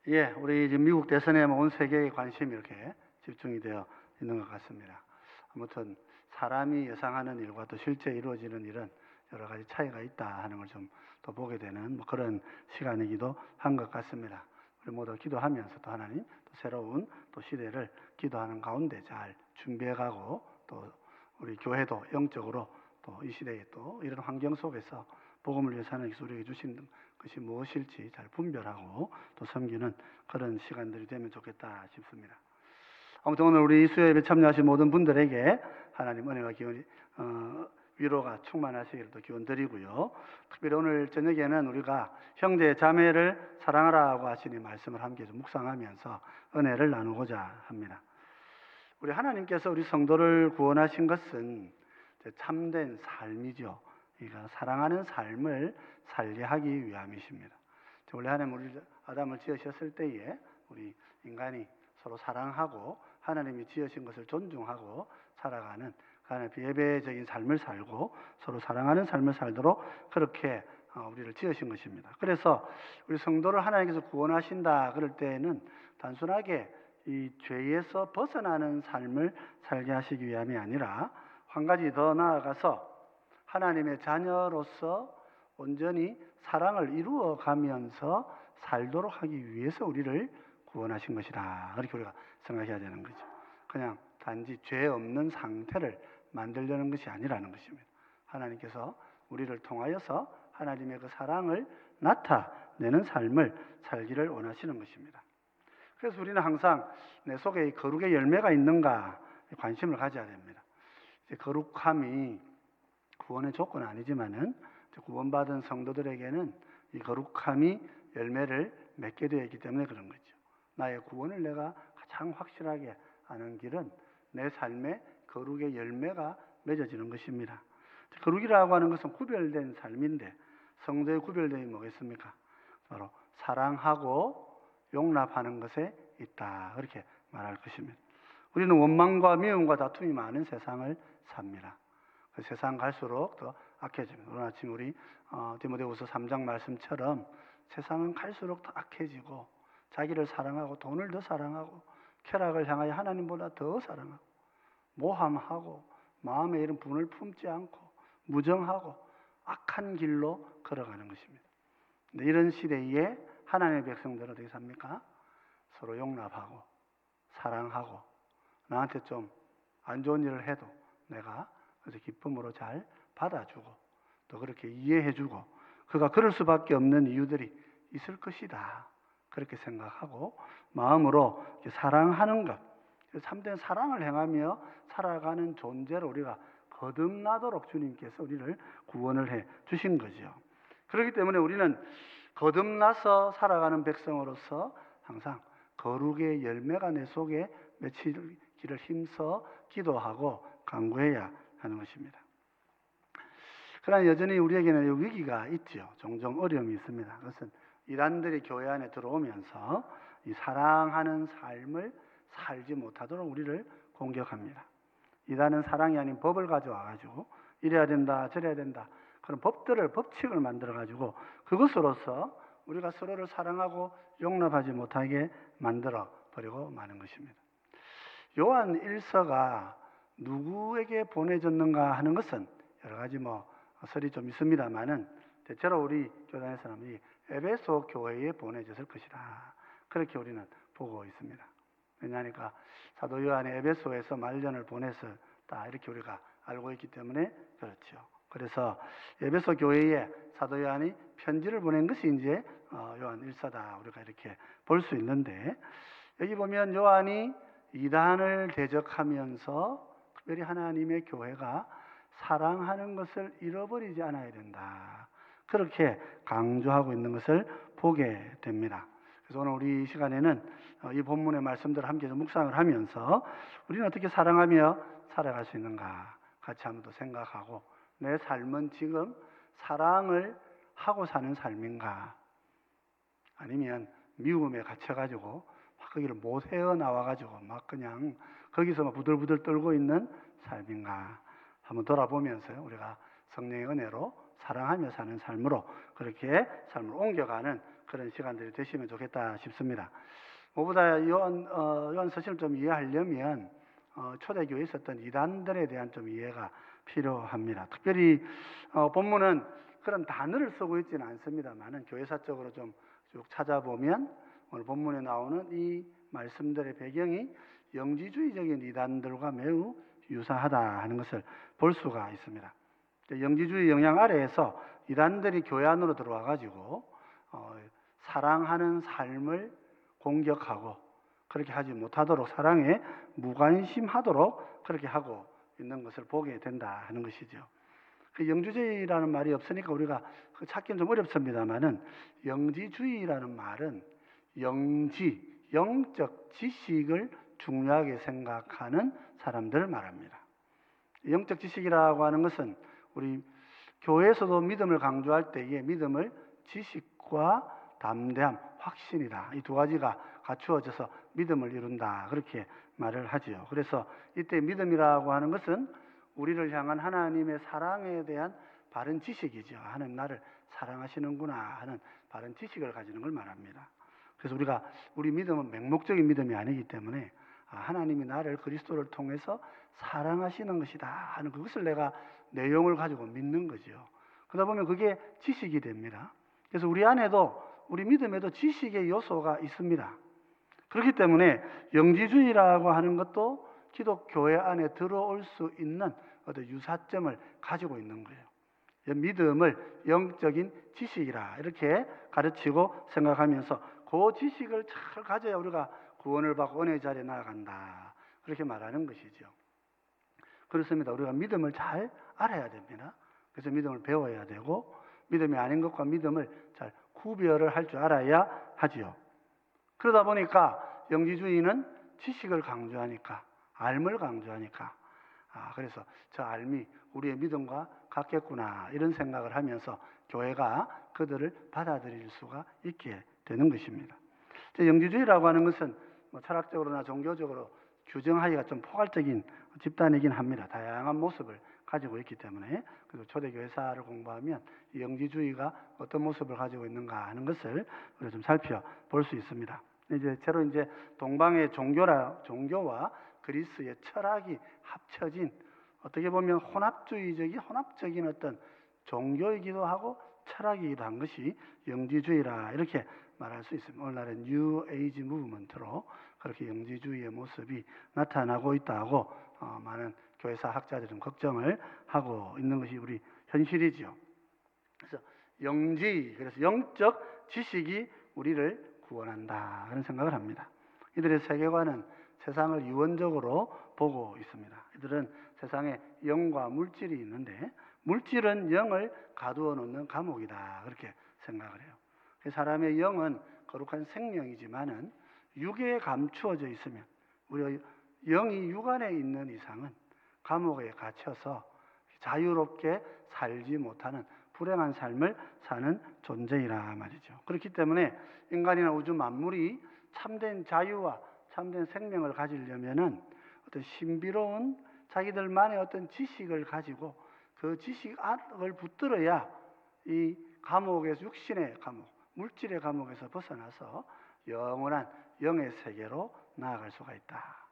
예, 우리 지금 미국 대선에 온 세계의 관심이 이렇게 집중이 되어 있는 것 같습니다. 아무튼 사람이 예상하는 일과 또 실제 이루어지는 일은 여러 가지 차이가 있다 하는 걸 좀 더 보게 되는 그런 시간이기도 한 것 같습니다. 우리 모두 기도하면서 또 하나님 또 새로운 또 시대를 기도하는 가운데 잘 준비해가고 또 우리 교회도 영적으로 또 이 시대에 또 이런 환경 속에서 복음을 위해서 하나님께서 우리에게 주신 것이 무엇일지 잘 분별하고 또 섬기는 그런 시간들이 되면 좋겠다 싶습니다. 아무튼 오늘 우리 수요예배 참여하신 모든 분들에게 하나님 은혜와 기운이 위로가 충만하시기를 또 기원 드리고요. 특별히 오늘 저녁에는 우리가 형제 자매를 사랑하라고 하시니 말씀을 함께 좀 묵상하면서 은혜를 나누고자 합니다. 우리 하나님께서 우리 성도를 구원하신 것은 참된 삶이죠. 그러니까 사랑하는 삶을 살게 하기 위함이십니다. 원래 하나님 우리 아담을 지으셨을 때에 우리 인간이 서로 사랑하고 하나님이 지으신 것을 존중하고 살아가는 하나님의 예배적인 삶을 살고 서로 사랑하는 삶을 살도록 그렇게 우리를 지으신 것입니다. 그래서 우리 성도를 하나님께서 구원하신다 그럴 때에는 단순하게 이 죄에서 벗어나는 삶을 살게 하시기 위함이 아니라 한 가지 더 나아가서 하나님의 자녀로서 온전히 사랑을 이루어 가면서 살도록 하기 위해서 우리를 구원하신 것이다. 그렇게 우리가 생각해야 되는 거죠. 그냥 단지 죄 없는 상태를 만들려는 것이 아니라는 것입니다. 하나님께서 우리를 통하여서 하나님의 그 사랑을 나타내는 삶을 살기를 원하시는 것입니다. 그래서 우리는 항상 내 속에 거룩의 열매가 있는가 관심을 가져야 됩니다. 거룩함이 구원의 조건은 아니지만은 구원받은 성도들에게는 이 거룩함이 열매를 맺게 되어 있기 때문에 그런 거죠. 나의 구원을 내가 가장 확실하게 아는 길은 내 삶에 거룩의 열매가 맺어지는 것입니다. 거룩이라고 하는 것은 구별된 삶인데 성도의 구별됨이 뭐겠습니까? 바로 사랑하고 용납하는 것에 있다. 그렇게 말할 것입니다. 우리는 원망과 미움과 다툼이 많은 세상을 삽니다. 그 세상 갈수록 더 악해집니다. 오늘 아침 우리 디모데후서 3장 말씀처럼 세상은 갈수록 더 악해지고 자기를 사랑하고 돈을 더 사랑하고 쾌락을 향하여 하나님보다 더 사랑하고 모함하고 마음에 이런 분을 품지 않고 무정하고 악한 길로 걸어가는 것입니다. 근데 이런 시대에 하나님의 백성들은 어떻게 삽니까? 서로 용납하고 사랑하고 나한테 좀 안 좋은 일을 해도 내가 그래서 기쁨으로 잘 받아주고 또 그렇게 이해해주고 그가 그럴 수밖에 없는 이유들이 있을 것이다. 그렇게 생각하고 마음으로 사랑하는 것, 참된 사랑을 행하며 살아가는 존재로 우리가 거듭나도록 주님께서 우리를 구원을 해 주신 거죠. 그렇기 때문에 우리는 거듭나서 살아가는 백성으로서 항상 거룩의 열매가 내 속에 맺히기를 힘써 기도하고 간구해야 하는 것입니다. 그러나 여전히 우리에게는 위기가 있죠. 종종 어려움이 있습니다. 그것은 이단들이 교회 안에 들어오면서 이 사랑하는 삶을 살지 못하도록 우리를 공격합니다. 이단은 사랑이 아닌 법을 가져와가지고 이래야 된다 저래야 된다 그런 법칙을 만들어가지고 그것으로서 우리가 서로를 사랑하고 용납하지 못하게 만들어 버리고 마는 것입니다. 요한 1서가 누구에게 보내졌는가 하는 것은 여러 가지 설이 좀 있습니다만은 대체로 우리 교단의 사람이 에베소 교회에 보내졌을 것이다. 그렇게 우리는 보고 있습니다. 왜냐하니까 사도 요한이 에베소에서 말년을 보냈었다 이렇게 우리가 알고 있기 때문에 그렇죠. 그래서 에베소 교회에 사도 요한이 편지를 보낸 것이 이제 요한 1서다 우리가 이렇게 볼 수 있는데 여기 보면 요한이 이단을 대적하면서 특별히 하나님의 교회가 사랑하는 것을 잃어버리지 않아야 된다. 그렇게 강조하고 있는 것을 보게 됩니다. 그래서 오늘 우리 이 시간에는 이 본문의 말씀들을 함께 좀 묵상을 하면서 우리는 어떻게 사랑하며 살아갈 수 있는가 같이 한번 더 생각하고 내 삶은 지금 사랑을 하고 사는 삶인가 아니면 미움에 갇혀가지고 거기를 못 헤어나와가지고 막 그냥 거기서 부들부들 떨고 있는 삶인가 한번 돌아보면서요 우리가 성령의 은혜로 사랑하며 사는 삶으로 그렇게 삶을 옮겨가는 그런 시간들이 되시면 좋겠다 싶습니다. 무엇보다 요한 서신을 좀 이해하려면 초대교회에 있었던 이단들에 대한 좀 이해가 필요합니다. 특별히 본문은 그런 단어를 쓰고 있지는 않습니다만은 교회사적으로 좀 쭉 찾아보면 오늘 본문에 나오는 이 말씀들의 배경이 영지주의적인 이단들과 매우 유사하다 하는 것을 볼 수가 있습니다. 영지주의 영향 아래에서 이단들이 교회 안으로 들어와 가지고 사랑하는 삶을 공격하고 그렇게 하지 못하도록 사랑에 무관심하도록 그렇게 하고 있는 것을 보게 된다 하는 것이죠. 그 영지주의라는 말이 없으니까 우리가 찾기는 좀 어렵습니다만은 영지주의라는 말은 영적 지식을 중요하게 생각하는 사람들을 말합니다. 영적 지식이라고 하는 것은 우리 교회에서도 믿음을 강조할 때에 믿음을 지식과 담대함, 확신이다. 이 두 가지가 갖추어져서 믿음을 이룬다. 그렇게 말을 하지요. 그래서 이때 믿음이라고 하는 것은 우리를 향한 하나님의 사랑에 대한 바른 지식이죠. 하나님 나를 사랑하시는구나 하는 바른 지식을 가지는 걸 말합니다. 그래서 우리 믿음은 맹목적인 믿음이 아니기 때문에 하나님이 나를 그리스도를 통해서 사랑하시는 것이다 하는 그것을 내가 내용을 가지고 믿는 거죠. 그러다 보면 그게 지식이 됩니다. 그래서 우리 안에도 우리 믿음에도 지식의 요소가 있습니다. 그렇기 때문에 영지주의라고 하는 것도 기독교회 안에 들어올 수 있는 어떤 유사점을 가지고 있는 거예요. 믿음을 영적인 지식이라 이렇게 가르치고 생각하면서 그 지식을 잘 가져야 우리가 구원을 받고 은혜의 자리에 나아간다. 그렇게 말하는 것이죠. 그렇습니다. 우리가 믿음을 잘 알아야 됩니다. 그래서 믿음을 배워야 되고 믿음이 아닌 것과 믿음을 잘 구별을 할 줄 알아야 하지요. 그러다 보니까 영지주의는 지식을 강조하니까 알을 강조하니까 그래서 저 알미 우리의 믿음과 같겠구나 이런 생각을 하면서 교회가 그들을 받아들일 수가 있게 되는 것입니다. 영지주의라고 하는 것은 철학적으로나 종교적으로 규정하기가 좀 포괄적인 집단이긴 합니다. 다양한 모습을 가지고 있기 때문에 그리고 초대교회사를 공부하면 영지주의가 어떤 모습을 가지고 있는가 하는 것을 우리가 좀 살펴볼 수 있습니다. 새로 동방의 종교와 그리스의 철학이 합쳐진 어떻게 보면 혼합적인 어떤 종교이기도 하고 철학이기도 한 것이 영지주의라 이렇게 말할 수 있습니다. 오늘날의 뉴 에이지 무브먼트로 그렇게 영지주의의 모습이 나타나고 있다고 많은 교회사 학자들은 걱정을 하고 있는 것이 우리 현실이지요. 그래서 그래서 영적 지식이 우리를 구원한다 그런 생각을 합니다. 이들의 세계관은 세상을 유언적으로 보고 있습니다. 이들은 세상에 영과 물질이 있는데 물질은 영을 가두어 놓는 감옥이다 그렇게 생각을 해요. 사람의 영은 거룩한 생명이지만은 육에 감추어져 있으면 우리가 영이 육 안에 있는 이상은 감옥에 갇혀서 자유롭게 살지 못하는 불행한 삶을 사는 존재이라 말이죠. 그렇기 때문에 인간이나 우주 만물이 참된 자유와 참된 생명을 가지려면은 어떤 신비로운 자기들만의 어떤 지식을 가지고 그 지식을 붙들어야 이 감옥에서 육신의 감옥, 물질의 감옥에서 벗어나서 영원한 영의 세계로 나아갈 수가 있다.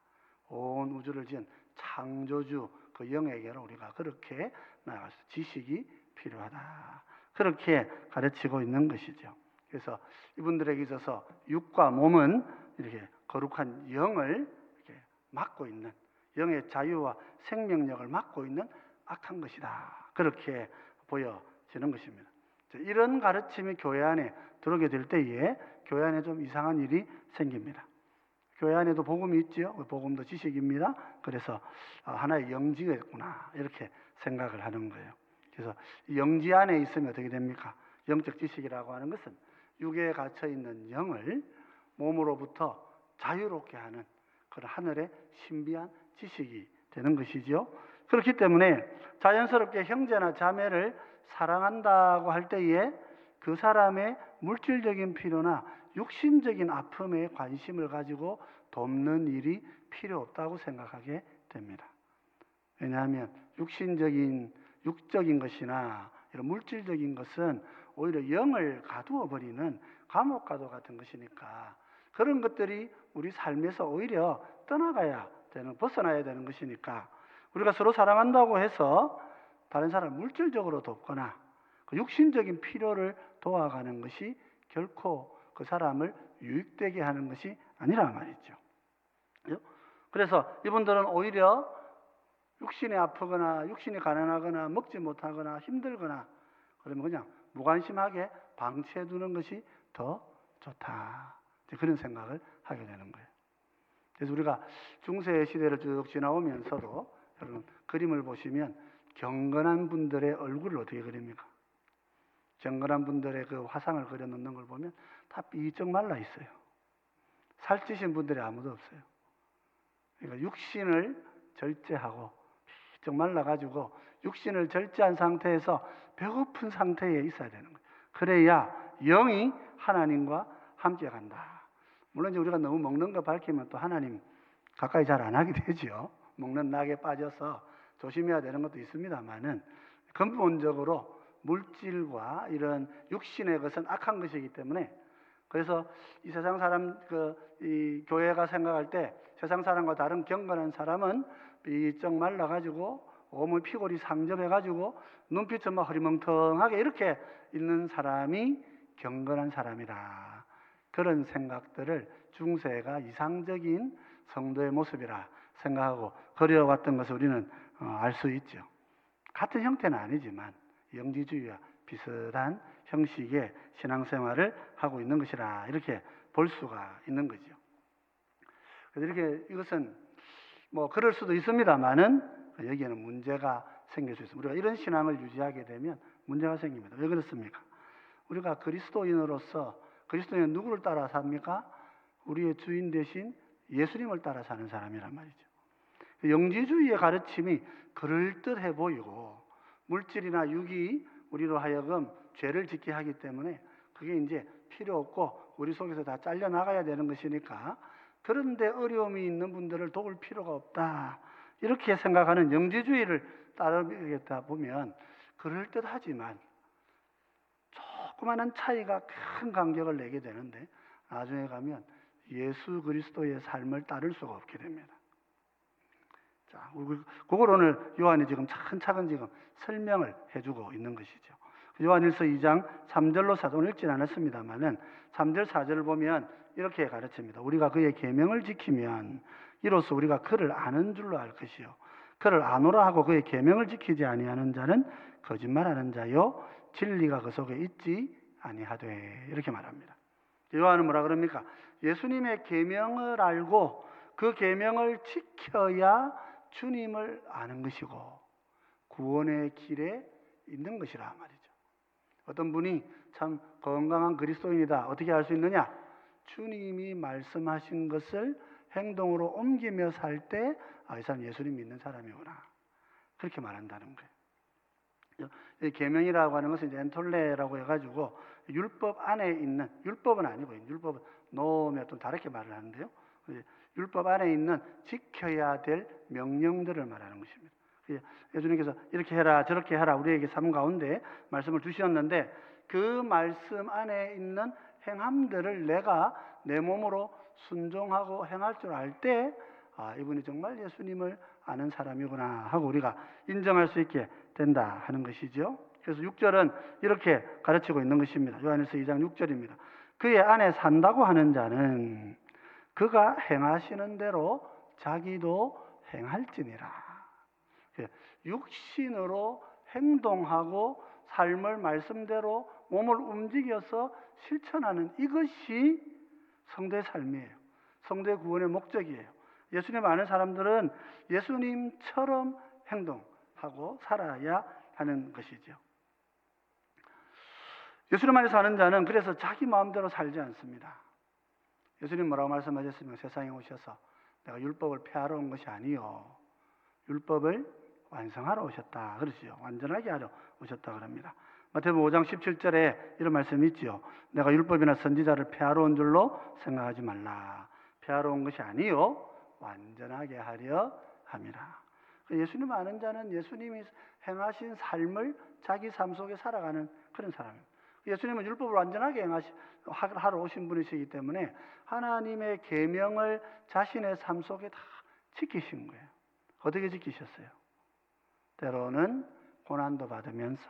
온 우주를 지은 창조주 그 영에게로 우리가 그렇게 나아갈 수 지식이 필요하다. 그렇게 가르치고 있는 것이죠. 그래서 이분들에게 있어서 육과 몸은 이렇게 거룩한 영을 이렇게 막고 있는 영의 자유와 생명력을 막고 있는 악한 것이다. 그렇게 보여지는 것입니다. 이런 가르침이 교회 안에 들어오게 될 때에 교회 안에 좀 이상한 일이 생깁니다. 교회 안에도 복음이 있죠. 복음도 지식입니다. 그래서 하나의 영지가 있구나 이렇게 생각을 하는 거예요. 그래서 영지 안에 있으면 어떻게 됩니까? 영적 지식이라고 하는 것은 육에 갇혀 있는 영을 몸으로부터 자유롭게 하는 그런 하늘의 신비한 지식이 되는 것이죠. 그렇기 때문에 자연스럽게 형제나 자매를 사랑한다고 할 때에 그 사람의 물질적인 필요나 육신적인 아픔에 관심을 가지고 돕는 일이 필요 없다고 생각하게 됩니다. 왜냐하면 육적인 것이나 이런 물질적인 것은 오히려 영을 가두어 버리는 감옥과도 같은 것이니까 그런 것들이 우리 삶에서 오히려 떠나가야 되는, 벗어나야 되는 것이니까 우리가 서로 사랑한다고 해서 다른 사람을 물질적으로 돕거나 그 육신적인 필요를 도와가는 것이 결코 그 사람을 유익되게 하는 것이 아니란 말이죠. 그래서 이분들은 오히려 육신이 아프거나 육신이 가난하거나 먹지 못하거나 힘들거나 그러면 그냥 무관심하게 방치해 두는 것이 더 좋다. 그런 생각을 하게 되는 거예요. 그래서 우리가 중세 시대를 쭉 지나오면서도 여러분 그림을 보시면 경건한 분들의 얼굴을 어떻게 그립니까? 경건한 분들의 그 화상을 그려놓는 걸 보면 다 삐쩍 말라 있어요. 살찌신 분들이 아무도 없어요. 그러니까 육신을 절제하고 삐쩍 말라가지고 육신을 절제한 상태에서 배고픈 상태에 있어야 되는 거예요. 그래야 영이 하나님과 함께 간다. 물론 이제 우리가 너무 먹는 거 밝히면 또 하나님 가까이 잘 안 하게 되죠. 먹는 낙에 빠져서 조심해야 되는 것도 있습니다만은 근본적으로 물질과 이런 육신의 것은 악한 것이기 때문에 그래서 이 세상 사람 이 교회가 생각할 때 세상 사람과 다른 경건한 사람은 삐쩍 말라가지고 몸을 피골이 상접해가지고 눈빛은 막 흐리멍텅하게 이렇게 있는 사람이 경건한 사람이라 그런 생각들을 중세가 이상적인 성도의 모습이라 생각하고 그려왔던 것을 우리는 알 수 있죠. 같은 형태는 아니지만 영지주의와 비슷한 형식의 신앙생활을 하고 있는 것이라 이렇게 볼 수가 있는 거죠. 그래서 이렇게 이것은 뭐 그럴 수도 있습니다만은 여기에는 문제가 생길 수 있습니다. 우리가 이런 신앙을 유지하게 되면 문제가 생깁니다. 왜 그렇습니까? 우리가 그리스도인으로서 그리스도인은 누구를 따라 삽니까? 우리의 주인 대신 예수님을 따라 사는 사람이란 말이죠. 영지주의의 가르침이 그럴듯해 보이고 물질이나 육이 우리로 하여금 죄를 짓게 하기 때문에 그게 이제 필요 없고 우리 속에서 다 잘려나가야 되는 것이니까 그런데 어려움이 있는 분들을 도울 필요가 없다. 이렇게 생각하는 영지주의를 따르겠다 보면 그럴듯하지만 조그마한 차이가 큰 간격을 내게 되는데 나중에 가면 예수 그리스도의 삶을 따를 수가 없게 됩니다. 자, 그걸 오늘 요한이 지금 차근차근 지금 설명을 해주고 있는 것이죠. 요한일서 2장 3절로 4절 오늘 읽진 않았습니다만은 3절 4절을 보면 이렇게 가르칩니다. 우리가 그의 계명을 지키면 이로써 우리가 그를 아는 줄로 알 것이요 그를 아노라 하고 그의 계명을 지키지 아니하는 자는 거짓말하는 자요 진리가 그 속에 있지 아니하되 이렇게 말합니다. 요한은 뭐라 그럽니까? 예수님의 계명을 알고 그 계명을 지켜야 주님을 아는 것이고 구원의 길에 있는 것이라 말이죠. 어떤 분이 참 건강한 그리스도인이다. 어떻게 알 수 있느냐? 주님이 말씀하신 것을 행동으로 옮기며 살 때 이 사람 예수님 믿는 사람이구나. 그렇게 말한다는 거예요. 이 계명이라고 하는 것은 이제 엔톨레라고 해가지고 율법 안에 있는, 율법은 아니고 율법은 놓으면 좀 다르게 말을 하는데요. 율법 안에 있는 지켜야 될 명령들을 말하는 것입니다. 예수님께서 이렇게 해라 저렇게 해라 우리에게 삶 가운데 말씀을 주셨는데 그 말씀 안에 있는 행함들을 내가 내 몸으로 순종하고 행할 줄 알 때 이분이 정말 예수님을 아는 사람이구나 하고 우리가 인정할 수 있게 된다 하는 것이죠. 그래서 6절은 이렇게 가르치고 있는 것입니다. 요한일서 2장 6절입니다. 그의 안에 산다고 하는 자는 그가 행하시는 대로 자기도 행할지니라. 육신으로 행동하고 삶을 말씀대로 몸을 움직여서 실천하는 이것이 성도의 삶이에요. 성도의 구원의 목적이에요. 예수님 아는 사람들은 예수님처럼 행동하고 살아야 하는 것이죠. 예수님 안에 사는 자는 그래서 자기 마음대로 살지 않습니다. 예수님 뭐라고 말씀하셨으면 세상에 오셔서 내가 율법을 폐하러 온 것이 아니요 율법을 완성하러 오셨다 그러시죠. 완전하게 하러 오셨다 그럽니다. 마태복음 5장 17절에 이런 말씀이 있죠. 내가 율법이나 선지자를 폐하러 온 줄로 생각하지 말라. 폐하러 온 것이 아니요 완전하게 하려 함이라. 예수님 아는 자는 예수님이 행하신 삶을 자기 삶 속에 살아가는 그런 사람입니다. 예수님은 율법을 완전하게 하러 오신 분이시기 때문에 하나님의 계명을 자신의 삶 속에 다 지키신 거예요. 어떻게 지키셨어요? 때로는 고난도 받으면서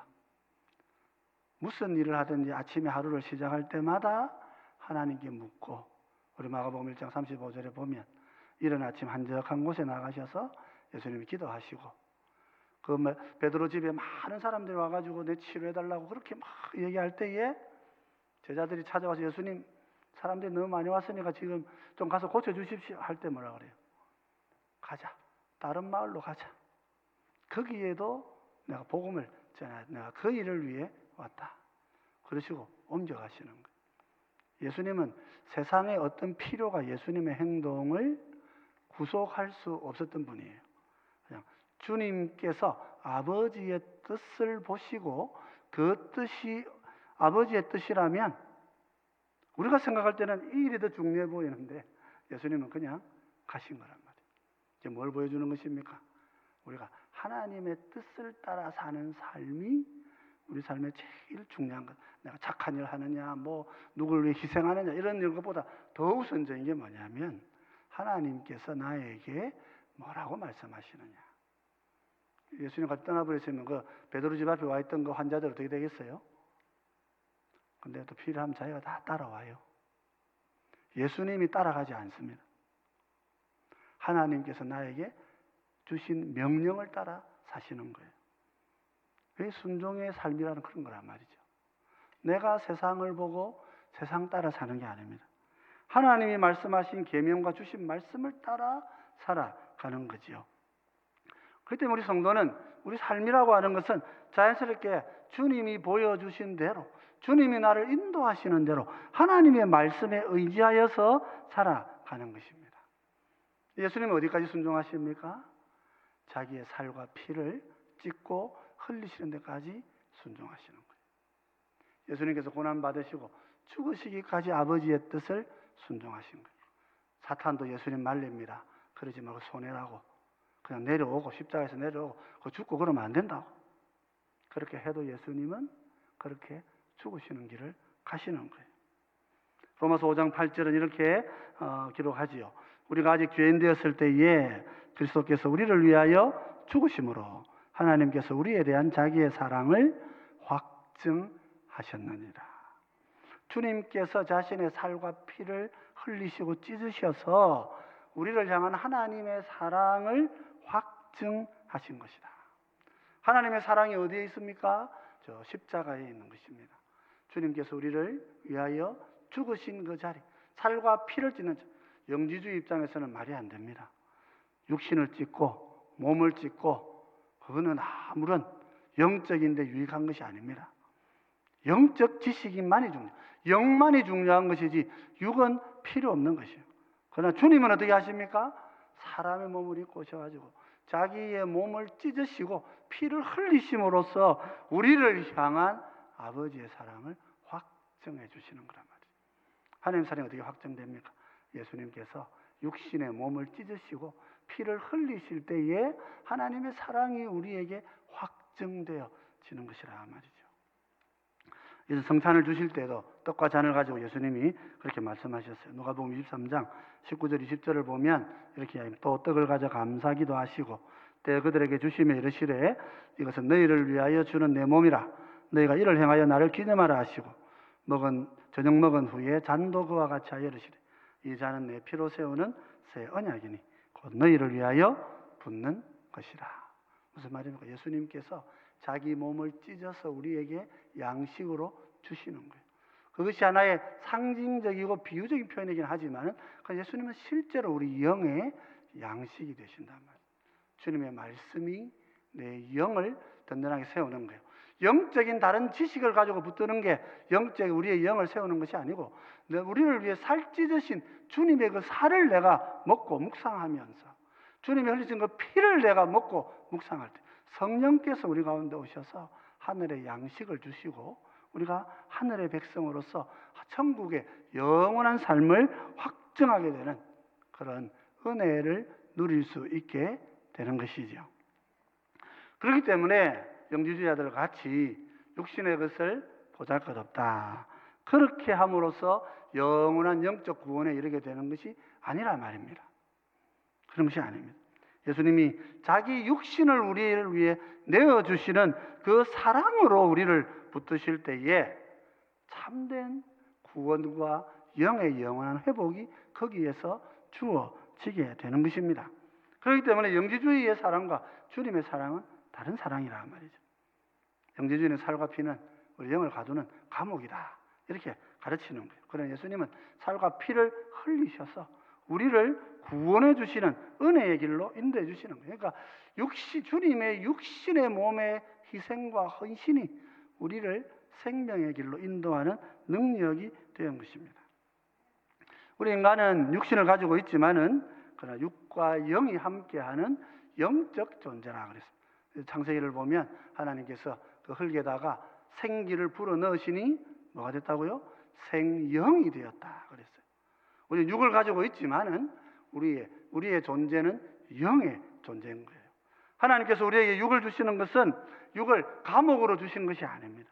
무슨 일을 하든지 아침에 하루를 시작할 때마다 하나님께 묻고, 우리 마가복음 1장 35절에 보면 이른 아침 한적한 곳에 나가셔서 예수님이 기도하시고, 그 베드로 집에 많은 사람들이 와가지고 내 치료해달라고 그렇게 막 얘기할 때에 제자들이 찾아와서 예수님, 사람들이 너무 많이 왔으니까 지금 좀 가서 고쳐주십시오 할 때 뭐라 그래요? 가자, 다른 마을로 가자. 거기에도 내가 복음을 전해, 내가 그 일을 위해 왔다. 그러시고 옮겨가시는 거예요. 예수님은 세상의 어떤 필요가 예수님의 행동을 구속할 수 없었던 분이에요. 그냥 주님께서 아버지의 뜻을 보시고 그 뜻이 아버지의 뜻이라면 우리가 생각할 때는 이 일이 더 중요해 보이는데 예수님은 그냥 가신 거란 말이에요. 이제 뭘 보여주는 것입니까? 우리가 하나님의 뜻을 따라 사는 삶이 우리 삶의 제일 중요한 것. 내가 착한 일 하느냐, 뭐 누구를 위해 희생하느냐 이런 것보다 더 우선적인 게 뭐냐면 하나님께서 나에게 뭐라고 말씀하시느냐. 예수님 같이 떠나버렸으면 그 베드로 집 앞에 와 있던 그 환자들 어떻게 되겠어요? 근데 또 필요하면 자기가 다 따라와요. 예수님이 따라가지 않습니다. 하나님께서 나에게 주신 명령을 따라 사시는 거예요. 그게 순종의 삶이라는 그런 거란 말이죠. 내가 세상을 보고 세상 따라 사는 게 아닙니다. 하나님이 말씀하신 계명과 주신 말씀을 따라 살아가는 거지요. 그렇기 때문에 우리 성도는 우리 삶이라고 하는 것은 자연스럽게 주님이 보여주신 대로, 주님이 나를 인도하시는 대로 하나님의 말씀에 의지하여서 살아가는 것입니다. 예수님은 어디까지 순종하십니까? 자기의 살과 피를 찢고 흘리시는 데까지 순종하시는 거예요. 예수님께서 고난받으시고 죽으시기까지 아버지의 뜻을 순종하신 거예요. 사탄도 예수님 말립니다. 그러지 말고 손해라고. 그냥 내려오고 십자가에서 내려오고 그거 죽고 그러면 안 된다고. 그렇게 해도 예수님은 그렇게 죽으시는 길을 가시는 거예요. 로마서 5장 8절은 이렇게 기록하지요. 우리가 아직 죄인 되었을 때에 그리스도께서 우리를 위하여 죽으심으로 하나님께서 우리에 대한 자기의 사랑을 확증하셨느니라. 주님께서 자신의 살과 피를 흘리시고 찢으셔서 우리를 향한 하나님의 사랑을 확증하신 것이다. 하나님의 사랑이 어디에 있습니까? 저 십자가에 있는 것입니다. 주님께서 우리를 위하여 죽으신 그 자리, 살과 피를 찢는 영지주의 입장에서는 말이 안 됩니다. 육신을 찢고 몸을 찢고 그거는 아무런 영적인데 유익한 것이 아닙니다. 영적 지식만이 중요해요. 영만이 중요한 것이지 육은 필요 없는 것이에요. 그러나 주님은 어떻게 하십니까? 사람의 몸을 입고 오셔가지고 자기의 몸을 찢으시고 피를 흘리심으로써 우리를 향한 아버지의 사랑을 확증해 주시는 거란 말이에요. 하나님 사랑이 어떻게 확정됩니까? 예수님께서 육신의 몸을 찢으시고 피를 흘리실 때에 하나님의 사랑이 우리에게 확증되어지는 것이라 말이죠. 그래서 성찬을 주실 때도 떡과 잔을 가지고 예수님이 그렇게 말씀하셨어요. 누가복음 23장 19절 20절을 보면 이렇게 또 떡을 가져 감사기도 하시고 때 그들에게 주시며 이르시되 이것은 너희를 위하여 주는 내 몸이라 너희가 이를 행하여 나를 기념하라 하시고 저녁 먹은 후에 잔도 그와 같이 하여 이르시되 이 잔은 내 피로 세우는 새 언약이니 곧 너희를 위하여 붓는 것이라. 무슨 말입니까? 예수님께서 자기 몸을 찢어서 우리에게 양식으로 주시는 거예요. 그것이 하나의 상징적이고 비유적인 표현이긴 하지만 예수님은 실제로 우리 영의 양식이 되신단 말이에요. 주님의 말씀이 내 영을 든든하게 세우는 거예요. 영적인 다른 지식을 가지고 붙드는 게 영적인 우리의 영을 세우는 것이 아니고 우리를 위해 살 찢으신 주님의 그 살을 내가 먹고 묵상하면서 주님이 흘리신 그 피를 내가 먹고 묵상할 때 성령께서 우리 가운데 오셔서 하늘의 양식을 주시고 우리가 하늘의 백성으로서 천국의 영원한 삶을 확증하게 되는 그런 은혜를 누릴 수 있게 되는 것이죠. 그렇기 때문에 영지주의자들 같이 육신의 것을 보잘것없다. 그렇게 함으로써 영원한 영적 구원에 이르게 되는 것이 아니라 말입니다. 그런 것이 아닙니다. 예수님이 자기 육신을 우리를 위해 내어주시는 그 사랑으로 우리를 붙드실 때에 참된 구원과 영의 영원한 회복이 거기에서 주어지게 되는 것입니다. 그렇기 때문에 영지주의의 사랑과 주님의 사랑은 다른 사랑이라 말이죠. 영지주의는 살과 피는 우리 영을 가두는 감옥이다, 이렇게 가르치는 거예요. 그러나 예수님은 살과 피를 흘리셔서 우리를 구원해 주시는 은혜의 길로 인도해 주시는 거예요. 그러니까 주님의 육신의 몸의 희생과 헌신이 우리를 생명의 길로 인도하는 능력이 되는 것입니다. 우리 인간은 육신을 가지고 있지만은 그러나 육과 영이 함께하는 영적 존재라 그랬습니다. 창세기를 보면 하나님께서 그 흙에다가 생기를 불어 넣으시니 뭐가 됐다고요? 생영이 되었다 그랬어요. 우리는 육을 가지고 있지만은 우리의 존재는 영의 존재인 거예요. 하나님께서 우리에게 육을 주시는 것은 육을 감옥으로 주신 것이 아닙니다.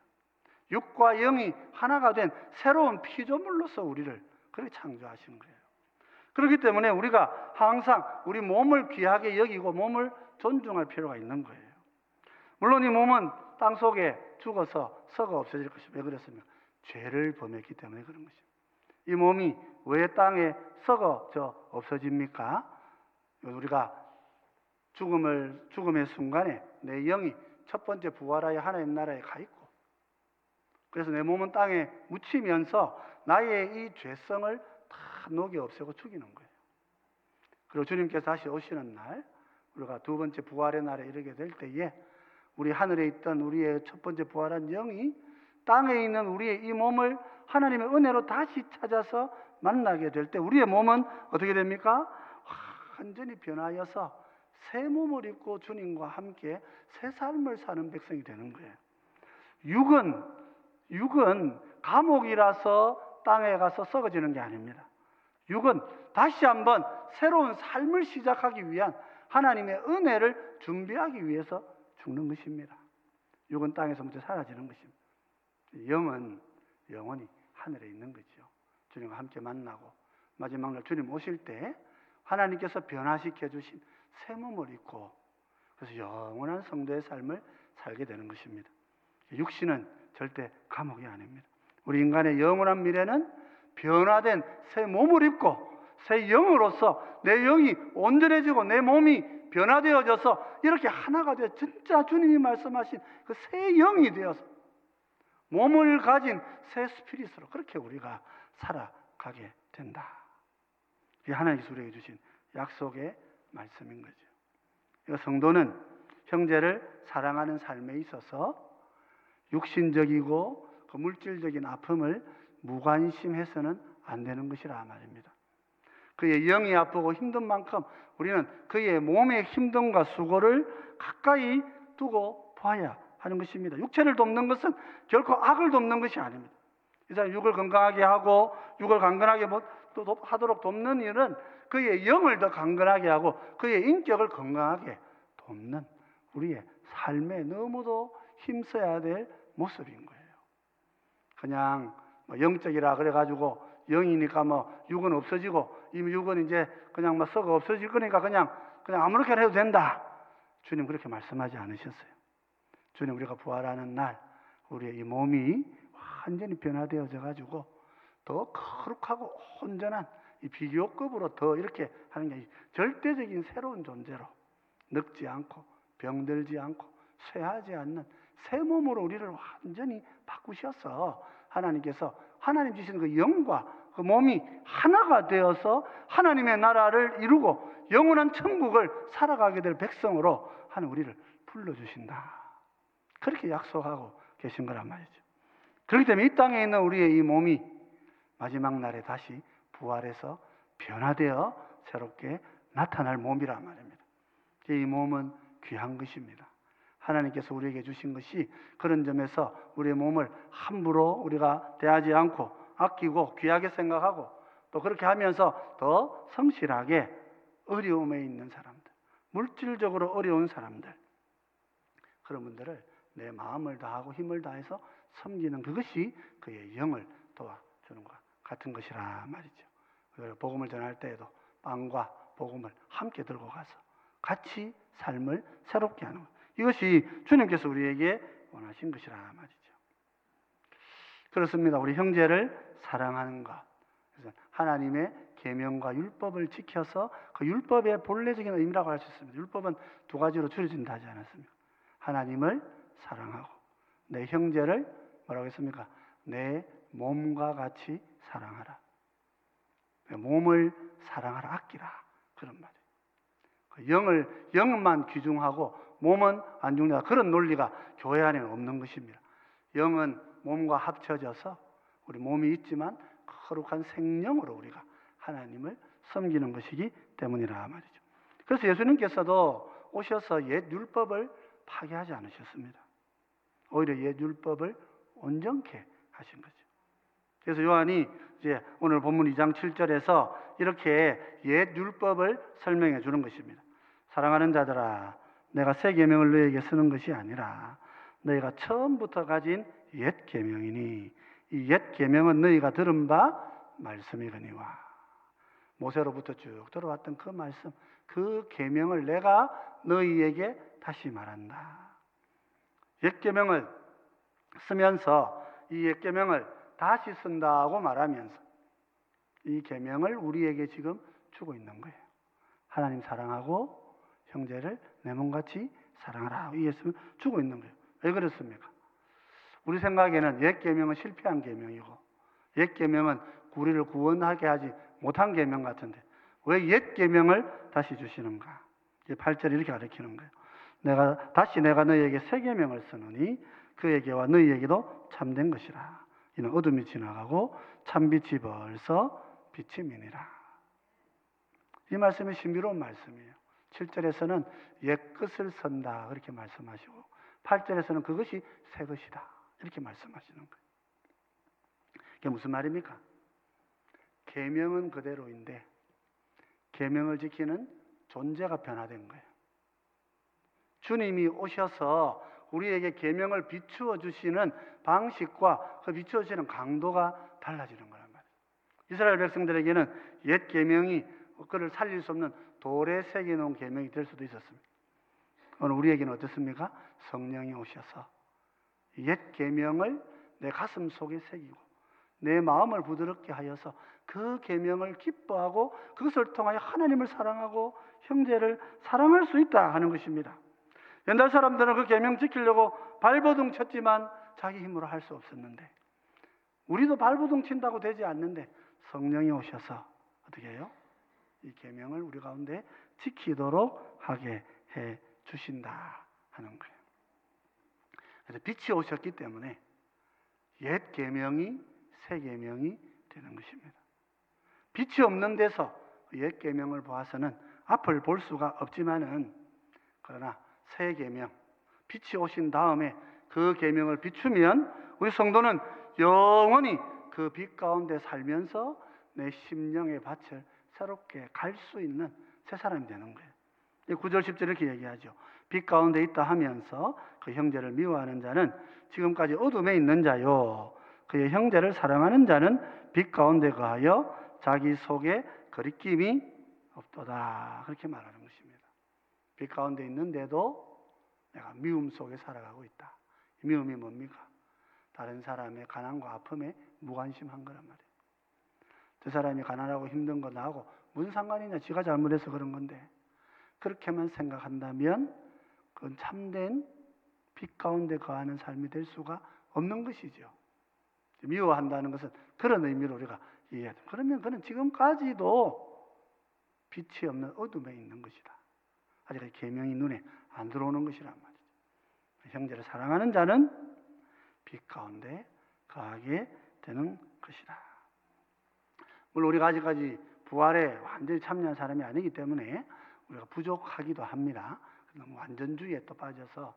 육과 영이 하나가 된 새로운 피조물로서 우리를 그렇게 창조하신 거예요. 그렇기 때문에 우리가 항상 우리 몸을 귀하게 여기고 몸을 존중할 필요가 있는 거예요. 물론 이 몸은 땅 속에 죽어서 썩어 없어질 것이 왜 그렇습니까? 죄를 범했기 때문에 그런 것입니다. 이 몸이 왜 땅에 썩어져 없어집니까? 우리가 죽음의 순간에 내 영이 첫 번째 부활하여 하나님 나라에 가 있고, 그래서 내 몸은 땅에 묻히면서 나의 이 죄성을 다 녹여 없애고 죽이는 거예요. 그리고 주님께서 다시 오시는 날, 우리가 두 번째 부활의 날에 이르게 될 때에 우리 하늘에 있던 우리의 첫 번째 부활한 영이 땅에 있는 우리의 이 몸을 하나님의 은혜로 다시 찾아서 만나게 될 때 우리의 몸은 어떻게 됩니까? 완전히 변하여서 새 몸을 입고 주님과 함께 새 삶을 사는 백성이 되는 거예요. 육은 감옥이라서 땅에 가서 썩어지는 게 아닙니다. 육은 다시 한번 새로운 삶을 시작하기 위한 하나님의 은혜를 준비하기 위해서 죽는 것입니다. 육은 땅에서부터 사라지는 것입니다. 영은 영원히 하늘에 있는 거죠. 주님과 함께 만나고 마지막 날 주님 오실 때 하나님께서 변화시켜 주신 새 몸을 입고 그래서 영원한 성도의 삶을 살게 되는 것입니다. 육신은 절대 감옥이 아닙니다. 우리 인간의 영원한 미래는 변화된 새 몸을 입고 새 영으로서 내 영이 온전해지고 내 몸이 변화되어져서 이렇게 하나가 되어 진짜 주님이 말씀하신 그 새 영이 되어서 몸을 가진 새 스피릿으로 그렇게 우리가 살아가게 된다. 이게 하나님께서 우리에게 주신 약속의 말씀인 거죠. 성도는 형제를 사랑하는 삶에 있어서 육신적이고 그 물질적인 아픔을 무관심해서는 안 되는 것이라 말입니다. 그의 영이 아프고 힘든 만큼 우리는 그의 몸의 힘듦과 수고를 가까이 두고 봐야 하는 것입니다. 육체를 돕는 것은 결코 악을 돕는 것이 아닙니다. 이 사람 육을 건강하게 하고 육을 강건하게 하도록 돕는 일은 그의 영을 더 강건하게 하고 그의 인격을 건강하게 돕는 우리의 삶에 너무도 힘써야 될 모습인 거예요. 그냥 영적이라 그래가지고 영이니까 육은 없어지고 이미 육은 이제 그냥 썩어 없어질 거니까 그냥 아무렇게나 해도 된다. 주님 그렇게 말씀하지 않으셨어요. 주님 우리가 부활하는 날 우리의 이 몸이 완전히 변화되어져 가지고 더 거룩하고 온전한 이 비교급으로 더 이렇게 하는 게 절대적인 새로운 존재로 늙지 않고 병들지 않고 쇠하지 않는 새 몸으로 우리를 완전히 바꾸셔서 하나님께서 하나님 주시는 그 영과 그 몸이 하나가 되어서 하나님의 나라를 이루고 영원한 천국을 살아가게 될 백성으로 하는 우리를 불러주신다. 그렇게 약속하고 계신 거란 말이죠. 그렇기 때문에 이 땅에 있는 우리의 이 몸이 마지막 날에 다시 부활해서 변화되어 새롭게 나타날 몸이란 말입니다. 이 몸은 귀한 것입니다. 하나님께서 우리에게 주신 것이 그런 점에서 우리의 몸을 함부로 우리가 대하지 않고 아끼고 귀하게 생각하고 또 그렇게 하면서 더 성실하게 어려움에 있는 사람들, 물질적으로 어려운 사람들, 그런 분들을 내 마음을 다하고 힘을 다해서 섬기는 그것이 그의 영을 도와주는 것 같은 것이라 말이죠. 그래서 복음을 전할 때에도 빵과 복음을 함께 들고 가서 같이 삶을 새롭게 하는 것. 이것이 주님께서 우리에게 원하신 것이라 말이죠. 그렇습니다. 우리 형제를 사랑하는 것. 그래서 하나님의 계명과 율법을 지켜서 그 율법의 본래적인 의미라고 할 수 있습니다. 율법은 두 가지로 줄여진다 하지 않았습니까? 하나님을 사랑하고 내 형제를 뭐라고 했습니까? 내 몸과 같이 사랑하라. 몸을 사랑하라, 아끼라. 그런 말이에요. 영만 귀중하고 몸은 안 중요하다. 그런 논리가 교회 안에는 없는 것입니다. 영은 몸과 합쳐져서 우리 몸이 있지만 거룩한 생명으로 우리가 하나님을 섬기는 것이기 때문이라 말이죠. 그래서 예수님께서도 오셔서 옛 율법을 파괴하지 않으셨습니다. 오히려 옛 율법을 온전케 하신 거죠. 그래서 요한이 이제 오늘 본문 2장 7절에서 이렇게 옛 율법을 설명해 주는 것입니다. 사랑하는 자들아, 내가 새 계명을 너희에게 쓰는 것이 아니라 너희가 처음부터 가진 옛 계명이니 이 옛 계명은 너희가 들은 바 말씀이거니와. 모세로부터 쭉 들어왔던 그 말씀, 그 계명을 내가 너희에게 다시 말한다. 옛 계명을 쓰면서 이 옛 계명을 다시 쓴다고 말하면서 이 계명을 우리에게 지금 주고 있는 거예요. 하나님 사랑하고 형제를 내 몸같이 사랑하라. 이 예수를 주고 있는 거예요. 왜 그렇습니까? 우리 생각에는 옛 계명은 실패한 계명이고 옛 계명은 우리를 구원하게 하지 못한 계명 같은데 왜 옛 계명을 다시 주시는가? 8절이 이렇게 가르치는 거예요. 내가 너희에게 새 계명을 쓰노니 그에게와 너희에게도 참된 것이라. 이는 어둠이 지나가고 참빛이 벌써 빛이 미니라. 이 말씀이 신비로운 말씀이에요. 7절에서는 옛 것을 쓴다 그렇게 말씀하시고 8절에서는 그것이 새 것이다 이렇게 말씀하시는 거예요. 이게 무슨 말입니까? 계명은 그대로인데 계명을 지키는 존재가 변화된 거예요. 주님이 오셔서 우리에게 계명을 비추어 주시는 방식과 그 비추어 주시는 강도가 달라지는 거란 말이에요. 이스라엘 백성들에게는 옛 계명이 그를 살릴 수 없는 돌에 새겨 놓은 계명이 될 수도 있었습니다. 오늘 우리에게는 어떻습니까? 성령이 오셔서 옛 계명을 내 가슴 속에 새기고 내 마음을 부드럽게 하여서 그 계명을 기뻐하고 그것을 통하여 하나님을 사랑하고 형제를 사랑할 수 있다 하는 것입니다. 옛날 사람들은 그 계명 지키려고 발버둥 쳤지만 자기 힘으로 할 수 없었는데 우리도 발버둥 친다고 되지 않는데 성령이 오셔서 어떻게 해요? 이 계명을 우리 가운데 지키도록 하게 해 주신다 하는 거예요. 그래서 빛이 오셨기 때문에 옛 계명이 새 계명이 되는 것입니다. 빛이 없는 데서 옛 계명을 보아서는 앞을 볼 수가 없지만은 그러나 새 계명, 빛이 오신 다음에 그 계명을 비추면 우리 성도는 영원히 그 빛 가운데 살면서 내 심령의 밭을 새롭게 갈 수 있는 새 사람이 되는 거예요. 9절 10절 이렇게 얘기하죠. 빛 가운데 있다 하면서 그 형제를 미워하는 자는 지금까지 어둠에 있는 자요 그의 형제를 사랑하는 자는 빛 가운데 거하여 자기 속에 거리낌이 없도다 그렇게 말하는 것입니다. 빛 가운데 있는데도 내가 미움 속에 살아가고 있다. 이 미움이 뭡니까? 다른 사람의 가난과 아픔에 무관심한 거란 말이에요. 저 사람이 가난하고 힘든 거 나하고 무슨 상관이냐? 지가 잘못해서 그런 건데 그렇게만 생각한다면 그건 참된 빛 가운데 거하는 삶이 될 수가 없는 것이죠. 미워한다는 것은 그런 의미로 우리가 이해해야 돼요. 그러면 그는 지금까지도 빛이 없는 어둠에 있는 것이다. 아직 계명이 눈에 안 들어오는 것이란 말이죠. 형제를 사랑하는 자는 빛 가운데 거하게 되는 것이다. 물론 우리가 아직까지 부활에 완전히 참여한 사람이 아니기 때문에 우리가 부족하기도 합니다. 너무 완전주의에 또 빠져서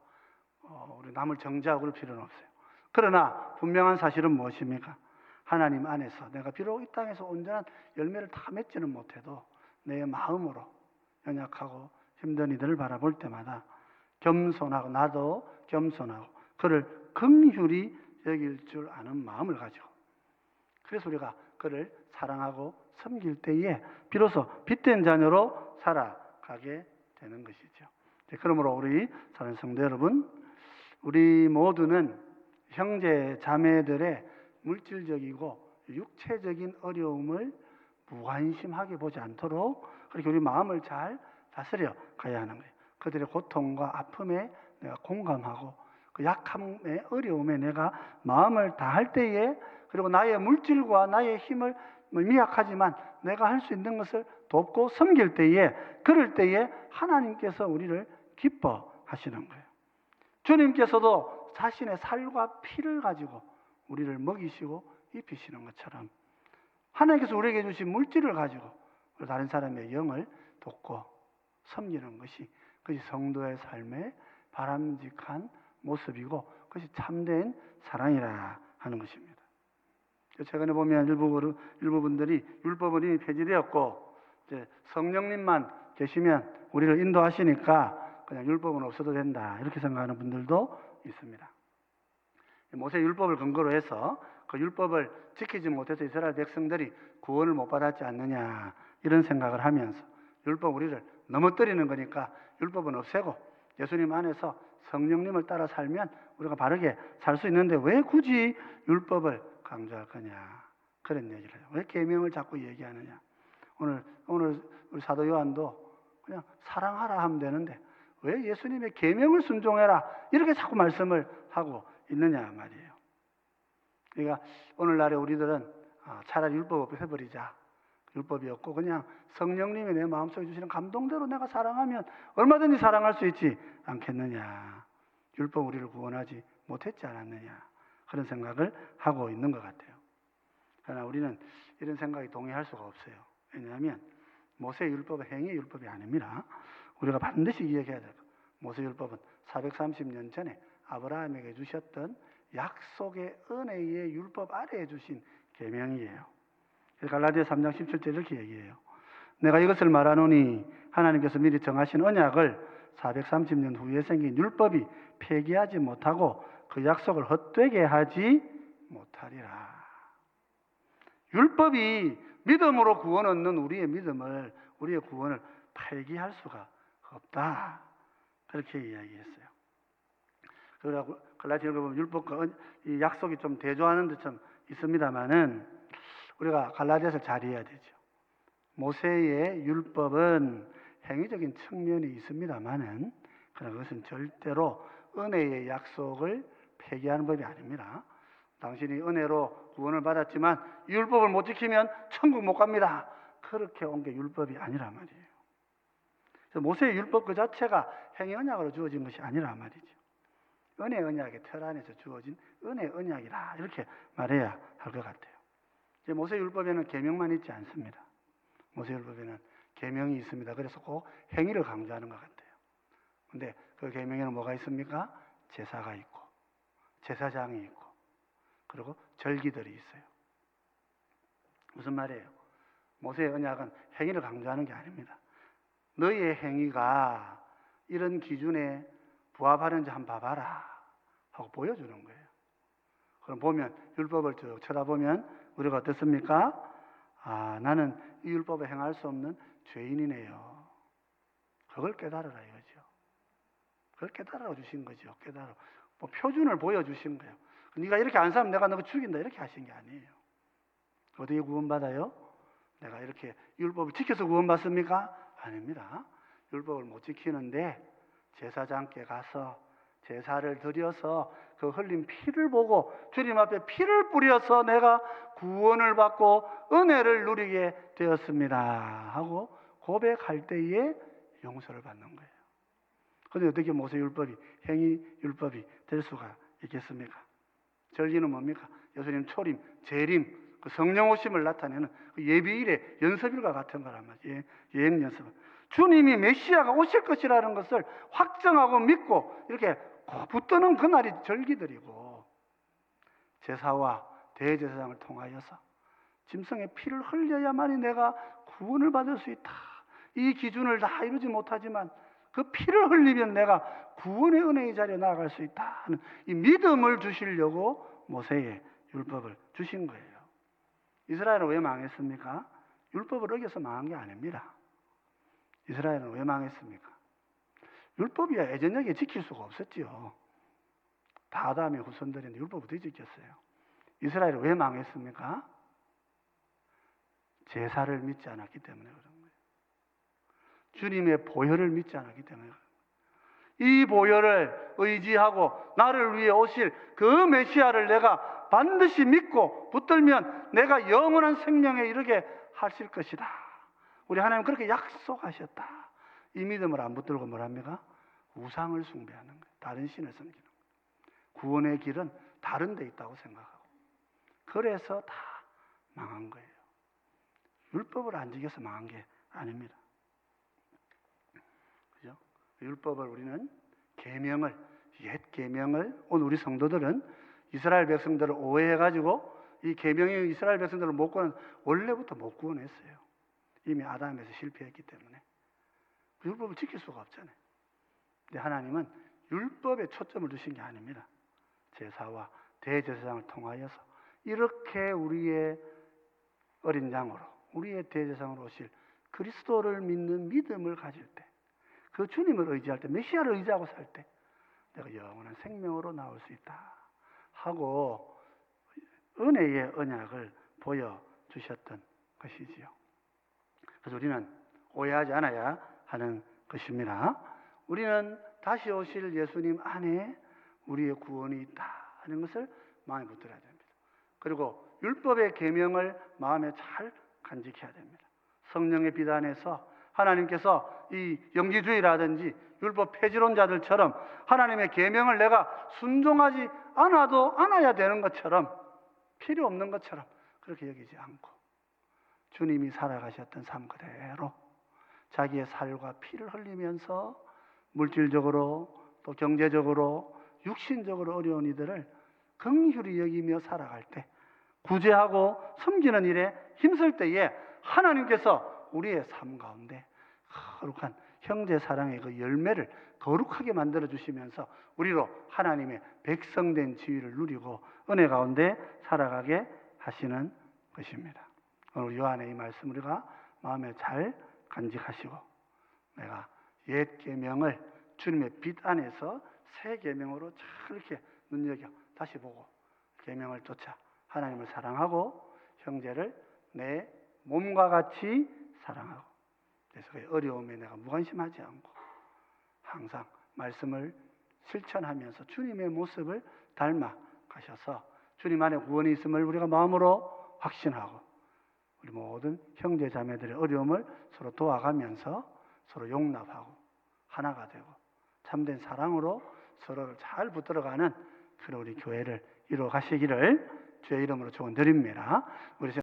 우리 남을 정죄하고 그럴 필요는 없어요. 그러나 분명한 사실은 무엇입니까? 하나님 안에서 내가 비록 이 땅에서 온전한 열매를 다 맺지는 못해도 내 마음으로 연약하고 힘든 이들을 바라볼 때마다 겸손하고 나도 겸손하고 그를 긍휼히 여길 줄 아는 마음을 가지고, 그래서 우리가 그를 사랑하고 섬길 때에 비로소 빛된 자녀로 살아가게 되는 것이죠. 그러므로 우리 사랑하는 성도 여러분, 우리 모두는 형제 자매들의 물질적이고 육체적인 어려움을 무관심하게 보지 않도록 그렇게 우리 마음을 잘 다스려 가야 하는 거예요. 그들의 고통과 아픔에 내가 공감하고 그 약함의 어려움에 내가 마음을 다할 때에, 그리고 나의 물질과 나의 힘을 미약하지만 내가 할 수 있는 것을 돕고 섬길 때에, 그럴 때에 하나님께서 우리를 기뻐하시는 거예요. 주님께서도 자신의 살과 피를 가지고 우리를 먹이시고 입히시는 것처럼 하나님께서 우리에게 주신 물질을 가지고 다른 사람의 영을 돕고 섬기는 것이, 그것이 성도의 삶의 바람직한 모습이고 그것이 참된 사랑이라 하는 것입니다. 최근에 보면 일부 분들이 율법은 이미 폐지되었고 이제 성령님만 계시면 우리를 인도하시니까 그냥 율법은 없어도 된다, 이렇게 생각하는 분들도 있습니다. 모세 율법을 근거로 해서 그 율법을 지키지 못해서 이스라엘 백성들이 구원을 못 받았지 않느냐, 이런 생각을 하면서 율법 우리를 넘어뜨리는 거니까 율법은 없애고 예수님 안에서 성령님을 따라 살면 우리가 바르게 살 수 있는데 왜 굳이 율법을 강조할 거냐, 그런 얘기를 해요. 왜 계명을 자꾸 얘기하느냐. 오늘 우리 사도 요한도 그냥 사랑하라 하면 되는데 왜 예수님의 계명을 순종해라 이렇게 자꾸 말씀을 하고 있느냐 말이에요. 그러니까 오늘날에 우리들은 차라리 율법 없애버리자, 율법이 없고 그냥 성령님이 내 마음속에 주시는 감동대로 내가 사랑하면 얼마든지 사랑할 수 있지 않겠느냐, 율법 우리를 구원하지 못했지 않았느냐, 그런 생각을 하고 있는 것 같아요. 그러나 우리는 이런 생각에 동의할 수가 없어요. 왜냐하면 모세 율법은 행위의 율법이 아닙니다. 우리가 반드시 기억해야 돼요. 모세 율법은 430년 전에 아브라함에게 주셨던 약속의 은혜의 율법 아래에 주신 계명이에요. 갈라디아 3장 17절 이렇게 얘기해요. 내가 이것을 말하노니 하나님께서 미리 정하신 언약을 430년 후에 생긴 율법이 폐기하지 못하고 그 약속을 헛되게 하지 못하리라. 율법이 믿음으로 구원 얻는 우리의 믿음을, 우리의 구원을 폐기할 수가 없다, 그렇게 이야기했어요. 그러고 갈라디아를 보면 율법과 이 약속이 좀 대조하는 듯 좀 있습니다만은 우리가 갈라디아서를 잘 이해해야 되죠. 모세의 율법은 행위적인 측면이 있습니다만은 그러나 그것은 절대로 은혜의 약속을 폐기하는 법이 아닙니다. 당신이 은혜로 구원을 받았지만 율법을 못 지키면 천국 못 갑니다, 그렇게 온 게 율법이 아니란 말이에요. 그래서 모세의 율법 그 자체가 행위 언약으로 주어진 것이 아니란 말이죠. 은혜 언약의 틀 안에서 주어진 은혜 언약이라, 이렇게 말해야 할 것 같아요. 이제 모세 율법에는 계명만 있지 않습니다. 모세 율법에는 계명이 있습니다. 그래서 꼭 행위를 강조하는 것 같아요. 근데 그 계명에는 뭐가 있습니까? 제사가 있고 제사장이 있고 그리고 절기들이 있어요. 무슨 말이에요? 모세의 언약은 행위를 강조하는 게 아닙니다. 너희의 행위가 이런 기준에 부합하는지 한번 봐봐라 하고 보여주는 거예요. 그럼 보면 율법을 쭉 쳐다보면 우리가 어떻습니까? 나는 이 율법을 행할 수 없는 죄인이네요. 그걸 깨달으라 이거죠. 그걸 깨달아 주신 거죠. 깨달아. 뭐 표준을 보여주신 거예요. 네가 이렇게 안 살면 내가 너 죽인다, 이렇게 하신 게 아니에요. 어떻게 구원받아요? 내가 이렇게 율법을 지켜서 구원받습니까? 아닙니다. 율법을 못 지키는데 제사장께 가서 제사를 드려서 그 흘린 피를 보고 주님 앞에 피를 뿌려서 내가 구원을 받고 은혜를 누리게 되었습니다 하고 고백할 때에 용서를 받는 거예요. 그런데 어떻게 모세 율법이 행위 율법이 될 수가 있겠습니까? 절기는 뭡니까? 예수님 초림, 재림, 그 성령 오심을 나타내는 그 예비일의 연습일과 같은 거란 말이에요. 예행 연습. 주님이 메시아가 오실 것이라는 것을 확정하고 믿고 이렇게 붙드는 그날이 절기들이고, 제사와 대제사장을 통하여서 짐승의 피를 흘려야만이 내가 구원을 받을 수 있다, 이 기준을 다 이루지 못하지만 그 피를 흘리면 내가 구원의 은혜의 자리에 나아갈 수 있다 하는 이 믿음을 주시려고 모세의 율법을 주신 거예요. 이스라엘은 왜 망했습니까? 율법을 어겨서 망한 게 아닙니다. 이스라엘은 왜 망했습니까? 율법이야 예전역에 지킬 수가 없었지요. 다 아담의 후손들인데 율법을 어떻게 지켰어요? 이스라엘은 왜 망했습니까? 제사를 믿지 않았기 때문에 그런 거예요. 주님의 보혈을 믿지 않았기 때문에 그런 거예요. 이 보혈을 의지하고 나를 위해 오실 그 메시아를 내가 반드시 믿고 붙들면 내가 영원한 생명에 이르게 하실 것이다. 우리 하나님 그렇게 약속하셨다. 이 믿음을 안 붙들고 뭐랍니까? 우상을 숭배하는 거예요. 다른 신을 섬기는 거예요. 구원의 길은 다른 데 있다고 생각하고. 그래서 다 망한 거예요. 율법을 안 지켜서 망한 게 아닙니다. 그죠? 율법을 우리는 계명을, 옛 계명을 오늘 우리 성도들은 이스라엘 백성들을 오해해가지고 이 계명이 이스라엘 백성들을 못 구원, 원래부터 못 구원했어요. 이미 아담에서 실패했기 때문에. 율법을 지킬 수가 없잖아요. 근데 하나님은 율법에 초점을 두신 게 아닙니다. 제사와 대제사장을 통하여서 이렇게 우리의 어린 양으로, 우리의 대제사장으로 오실 그리스도를 믿는 믿음을 가질 때, 그 주님을 의지할 때, 메시아를 의지하고 살 때 내가 영원한 생명으로 나올 수 있다 하고 은혜의 언약을 보여주셨던 것이지요. 그래서 우리는 오해하지 않아야 하는 것입니다. 우리는 다시 오실 예수님 안에 우리의 구원이 있다 하는 것을 마음에 붙들어야 됩니다. 그리고 율법의 계명을 마음에 잘 간직해야 됩니다. 성령의 비단에서 하나님께서 이 영지주의라든지 율법 폐지론자들처럼 하나님의 계명을 내가 순종하지 않아도 않아야 되는 것처럼 필요 없는 것처럼 그렇게 여기지 않고 주님이 살아가셨던 삶 그대로 자기의 살과 피를 흘리면서 물질적으로 또 경제적으로 육신적으로 어려운 이들을 긍휼히 여기며 살아갈 때 구제하고 섬기는 일에 힘쓸 때에 하나님께서 우리의 삶 가운데 거룩한 형제 사랑의 그 열매를 거룩하게 만들어 주시면서 우리로 하나님의 백성된 지위를 누리고 은혜 가운데 살아가게 하시는 것입니다. 오늘 요한의 이 말씀 우리가 마음에 잘 간직하시고 내가 옛 계명을 주님의 빛 안에서 새 계명으로 잘 이렇게 눈여겨 다시 보고 계명을 쫓아 하나님을 사랑하고 형제를 내 몸과 같이 사랑하고 그래서 그 어려움에 내가 무관심하지 않고 항상 말씀을 실천하면서 주님의 모습을 닮아 가셔서 주님 안에 구원이 있음을 우리가 마음으로 확신하고 우리 모든 형제 자매들의 어려움을 서로 도와가면서 서로 용납하고 하나가 되고 참된 사랑으로 서로를 잘 붙들어가는 그런 우리 교회를 이루어 가시기를 주의 이름으로 축원드립니다. 우리